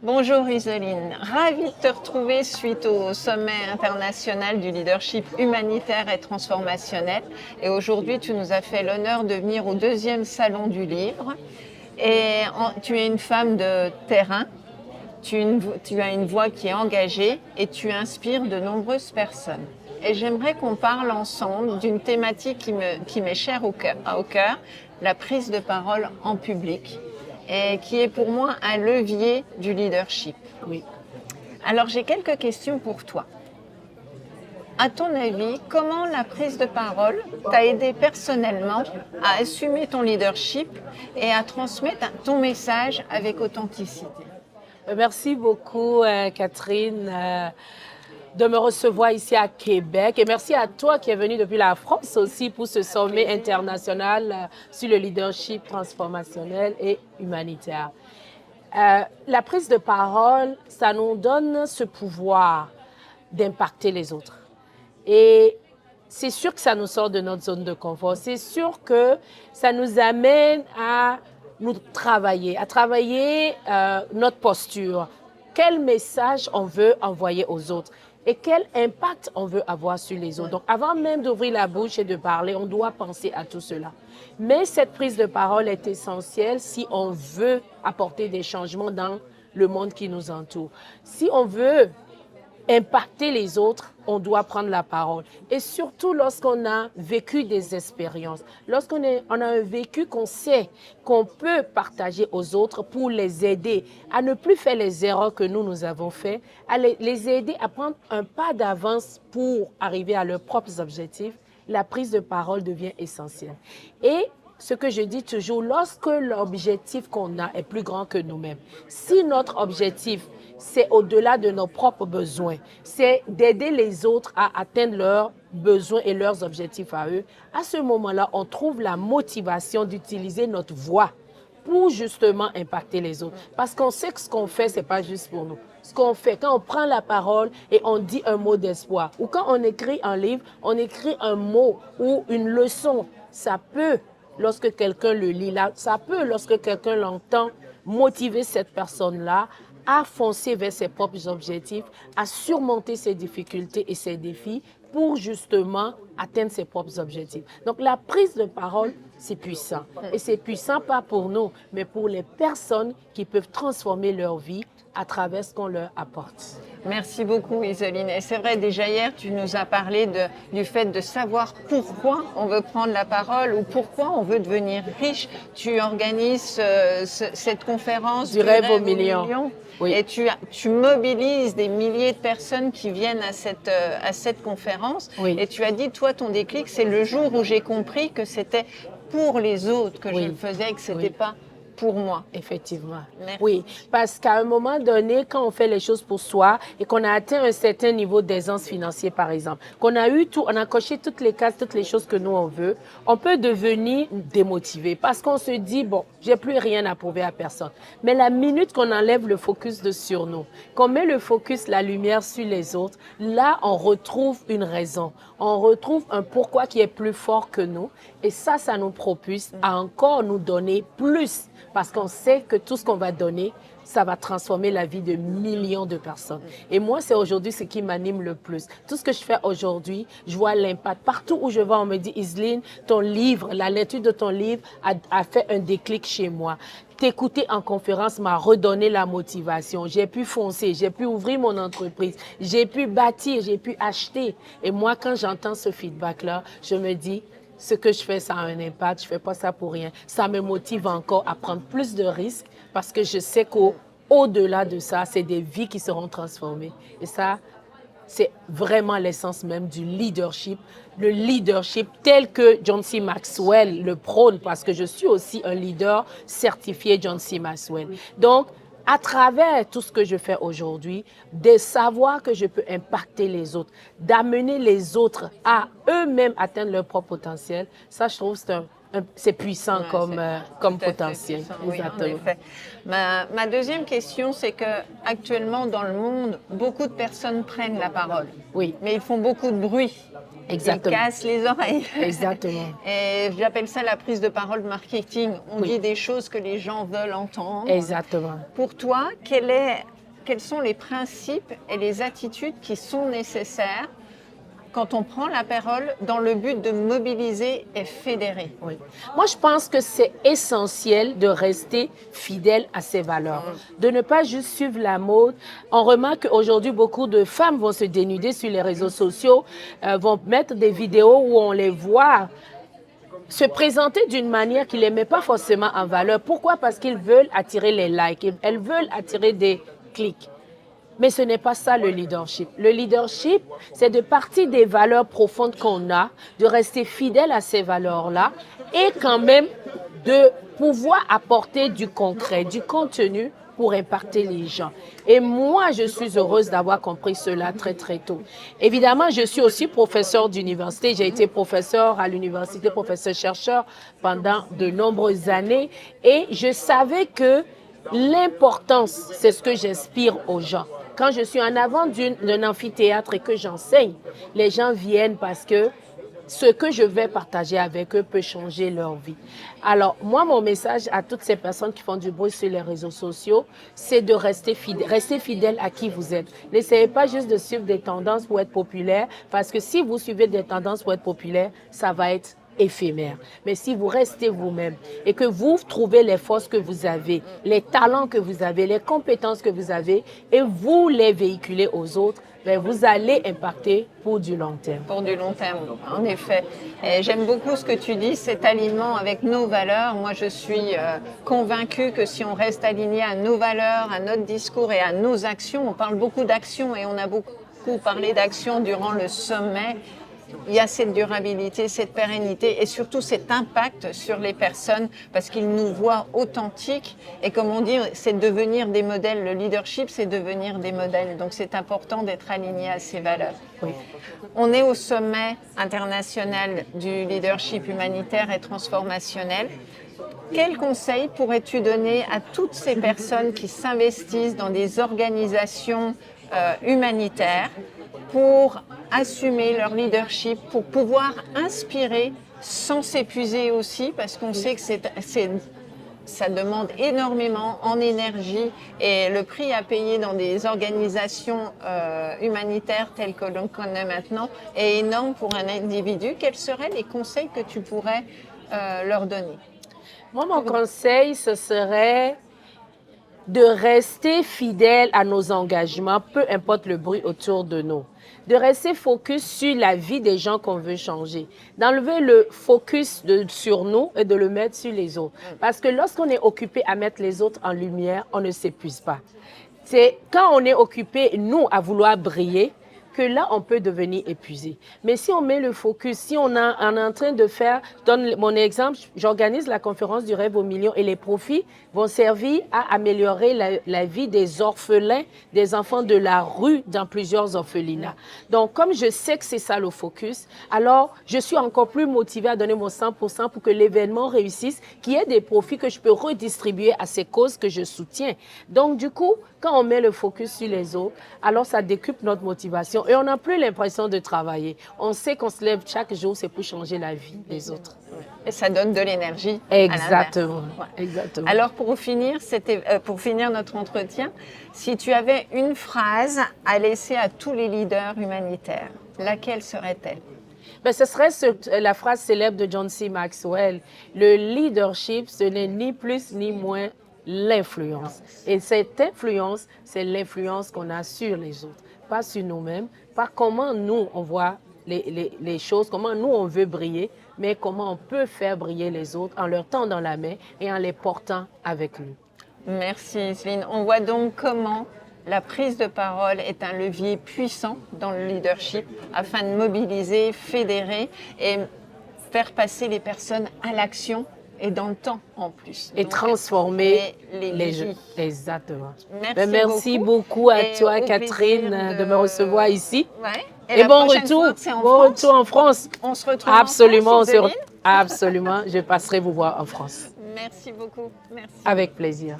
Bonjour Iseline, ravie de te retrouver suite au sommet international du leadership humanitaire et transformationnel. Et aujourd'hui, tu nous as fait l'honneur de venir au deuxième salon du livre. Tu es une femme de terrain, tu as une voix qui est engagée et tu inspires de nombreuses personnes. Et j'aimerais qu'on parle ensemble d'une thématique qui m'est chère au cœur, la prise de parole en public, et qui est pour moi un levier du leadership. Oui. Alors j'ai quelques questions pour toi. À ton avis, comment la prise de parole t'a aidé personnellement à assumer ton leadership et à transmettre ton message avec authenticité? Merci beaucoup, Catherine, de me recevoir ici à Québec. Et merci à toi qui es venu depuis la France aussi pour ce sommet international sur le leadership transformationnel et humanitaire. La prise de parole, ça nous donne ce pouvoir d'impacter les autres. Et c'est sûr que ça nous sort de notre zone de confort. C'est sûr que ça nous amène à nous travailler, notre posture. Quel message on veut envoyer aux autres et quel impact on veut avoir sur les autres. Donc, avant même d'ouvrir la bouche et de parler, on doit penser à tout cela. Mais cette prise de parole est essentielle si on veut apporter des changements dans le monde qui nous entoure. Si on veut impacter les autres, on doit prendre la parole. Et surtout lorsqu'on a vécu des expériences, lorsqu'on a un vécu qu'on sait qu'on peut partager aux autres pour les aider à ne plus faire les erreurs que nous avons faites, à les aider à prendre un pas d'avance pour arriver à leurs propres objectifs, la prise de parole devient essentielle. Et ce que je dis toujours, lorsque l'objectif qu'on a est plus grand que nous-mêmes, si notre objectif c'est au-delà de nos propres besoins, c'est d'aider les autres à atteindre leurs besoins et leurs objectifs à eux, à ce moment-là, on trouve la motivation d'utiliser notre voix pour justement impacter les autres. Parce qu'on sait que ce qu'on fait, ce n'est pas juste pour nous. Ce qu'on fait, quand on prend la parole et on dit un mot d'espoir, ou quand on écrit un livre, on écrit un mot ou une leçon, ça peut, lorsque quelqu'un le lit là, ça peut, lorsque quelqu'un l'entend, motiver cette personne-là à foncer vers ses propres objectifs, à surmonter ses difficultés et ses défis pour justement atteindre ses propres objectifs. Donc la prise de parole, c'est puissant. Et c'est puissant pas pour nous, mais pour les personnes qui peuvent transformer leur vie à travers ce qu'on leur apporte. Merci beaucoup Iseline. Et c'est vrai, déjà hier, tu nous as parlé du fait de savoir pourquoi on veut prendre la parole ou pourquoi on veut devenir riche. Tu organises cette conférence du rêve aux millions. Oui. Et tu mobilises des milliers de personnes qui viennent à cette conférence. Oui. Et tu as dit, toi, ton déclic, c'est le jour où j'ai compris que c'était pour les autres que je le faisais, que ce n'était pas pour moi. Effectivement. Merci. Oui, parce qu'à un moment donné, quand on fait les choses pour soi et qu'on a atteint un certain niveau d'aisance financière, par exemple, qu'on a eu tout, on a coché toutes les cases, toutes les choses que nous on veut, on peut devenir démotivé parce qu'on se dit, bon, j'ai plus rien à prouver à personne. Mais la minute qu'on enlève le focus sur nous, qu'on met le focus, la lumière sur les autres, là, on retrouve une raison. On retrouve un pourquoi qui est plus fort que nous. Et ça nous propulse à encore nous donner plus. Parce qu'on sait que tout ce qu'on va donner, ça va transformer la vie de millions de personnes. Et moi, c'est aujourd'hui ce qui m'anime le plus. Tout ce que je fais aujourd'hui, je vois l'impact. Partout où je vais, on me dit, Iseline, ton livre, la lecture de ton livre a fait un déclic chez moi. T'écouter en conférence m'a redonné la motivation. J'ai pu foncer, j'ai pu ouvrir mon entreprise, j'ai pu bâtir, j'ai pu acheter. Et moi, quand j'entends ce feedback-là, je me dis, ce que je fais, ça a un impact, je ne fais pas ça pour rien. Ça me motive encore à prendre plus de risques parce que je sais qu'au-delà de ça, c'est des vies qui seront transformées. Et ça, c'est vraiment l'essence même du leadership. Le leadership tel que John C. Maxwell le prône, parce que je suis aussi un leader certifié John C. Maxwell. Donc, à travers tout ce que je fais aujourd'hui, de savoir que je peux impacter les autres, d'amener les autres à eux-mêmes atteindre leur propre potentiel, ça, je trouve, c'est c'est puissant Ouais, comme tout à fait potentiel. puissant, oui, en Exactement. effet. Ma deuxième question, c'est que actuellement dans le monde, beaucoup de personnes prennent la parole, Oui, mais ils font beaucoup de bruit. Ils exactement. cassent les oreilles. Exactement. Et j'appelle ça la prise de parole marketing. On Oui. dit des choses que les gens veulent entendre. Exactement. Pour toi, quels sont les principes et les attitudes qui sont nécessaires quand on prend la parole dans le but de mobiliser et fédérer? Oui. Moi, je pense que c'est essentiel de rester fidèle à ses valeurs, de ne pas juste suivre la mode. On remarque qu'aujourd'hui, beaucoup de femmes vont se dénuder sur les réseaux sociaux, vont mettre des vidéos où on les voit se présenter d'une manière qu'ils ne les met pas forcément en valeur. Pourquoi? Parce qu'ils veulent attirer les likes, elles veulent attirer des clics. Mais ce n'est pas ça le leadership. Le leadership, c'est de partir des valeurs profondes qu'on a, de rester fidèle à ces valeurs-là et quand même de pouvoir apporter du concret, du contenu pour impacter les gens. Et moi, je suis heureuse d'avoir compris cela très, très tôt. Évidemment, je suis aussi professeure d'université. J'ai été professeure à l'université, professeur-chercheur pendant de nombreuses années. Et je savais que l'importance, c'est ce que j'inspire aux gens. Quand je suis en avant d'un amphithéâtre et que j'enseigne, les gens viennent parce que ce que je vais partager avec eux peut changer leur vie. Alors, moi, mon message à toutes ces personnes qui font du bruit sur les réseaux sociaux, c'est de rester fidèle à qui vous êtes. N'essayez pas juste de suivre des tendances pour être populaire, parce que si vous suivez des tendances pour être populaire, ça va être éphémère. Mais si vous restez vous-même et que vous trouvez les forces que vous avez, les talents que vous avez, les compétences que vous avez et vous les véhiculez aux autres, ben vous allez impacter pour du long terme. Pour du long terme, en effet. Et j'aime beaucoup ce que tu dis, cet alignement avec nos valeurs. Moi, je suis convaincue que si on reste aligné à nos valeurs, à notre discours et à nos actions, on parle beaucoup d'actions et on a beaucoup parlé d'actions durant le sommet. Il y a cette durabilité, cette pérennité et surtout cet impact sur les personnes parce qu'ils nous voient authentiques. Et comme on dit, c'est devenir des modèles. Le leadership, c'est devenir des modèles. Donc c'est important d'être aligné à ces valeurs. Oui. On est au sommet international du leadership humanitaire et transformationnel. Quels conseils pourrais-tu donner à toutes ces personnes qui s'investissent dans des organisations humanitaires pour assumer leur leadership, pour pouvoir inspirer sans s'épuiser aussi, parce qu'on sait que ça demande énormément en énergie et le prix à payer dans des organisations humanitaires telles que l'on connaît maintenant est énorme pour un individu. Quels seraient les conseils que tu pourrais leur donner? Moi, mon conseil, ce serait de rester fidèle à nos engagements, peu importe le bruit autour de nous. De rester focus sur la vie des gens qu'on veut changer. D'enlever le focus sur nous et de le mettre sur les autres. Parce que lorsqu'on est occupé à mettre les autres en lumière, on ne s'épuise pas. C'est quand on est occupé, nous, à vouloir briller, que là, on peut devenir épuisé. Mais si on met le focus, si on est en train de faire, je donne mon exemple, j'organise la conférence du rêve aux millions et les profits vont servir à améliorer la vie des orphelins, des enfants de la rue dans plusieurs orphelinats. Donc, comme je sais que c'est ça le focus, alors je suis encore plus motivée à donner mon 100% pour que l'événement réussisse, qu'il y ait des profits que je peux redistribuer à ces causes que je soutiens. Donc, du coup, quand on met le focus sur les autres, alors ça décuple notre motivation et on n'a plus l'impression de travailler. On sait qu'on se lève chaque jour, c'est pour changer la vie des autres. Et ça donne de l'énergie. Exactement. Ouais. Exactement. Alors pour finir notre entretien, si tu avais une phrase à laisser à tous les leaders humanitaires, laquelle serait-elle? Ben, ce serait la phrase célèbre de John C. Maxwell. Le leadership, ce n'est ni plus ni moins l'influence. Et cette influence, c'est l'influence qu'on a sur les autres, pas sur nous-mêmes, pas comment nous, on voit les choses, comment nous, on veut briller, mais comment on peut faire briller les autres en leur tendant la main et en les portant avec nous. Merci Yseline. On voit donc comment la prise de parole est un levier puissant dans le leadership afin de mobiliser, fédérer et faire passer les personnes à l'action et dans le temps en plus. Et donc, transformer les gens. Exactement. Merci beaucoup à toi, Catherine, de me recevoir ici. Ouais. Et bon retour. Bon retour en France. On se retrouve absolument en France, Absolument, je passerai vous voir en France. Merci beaucoup. Merci. Avec plaisir.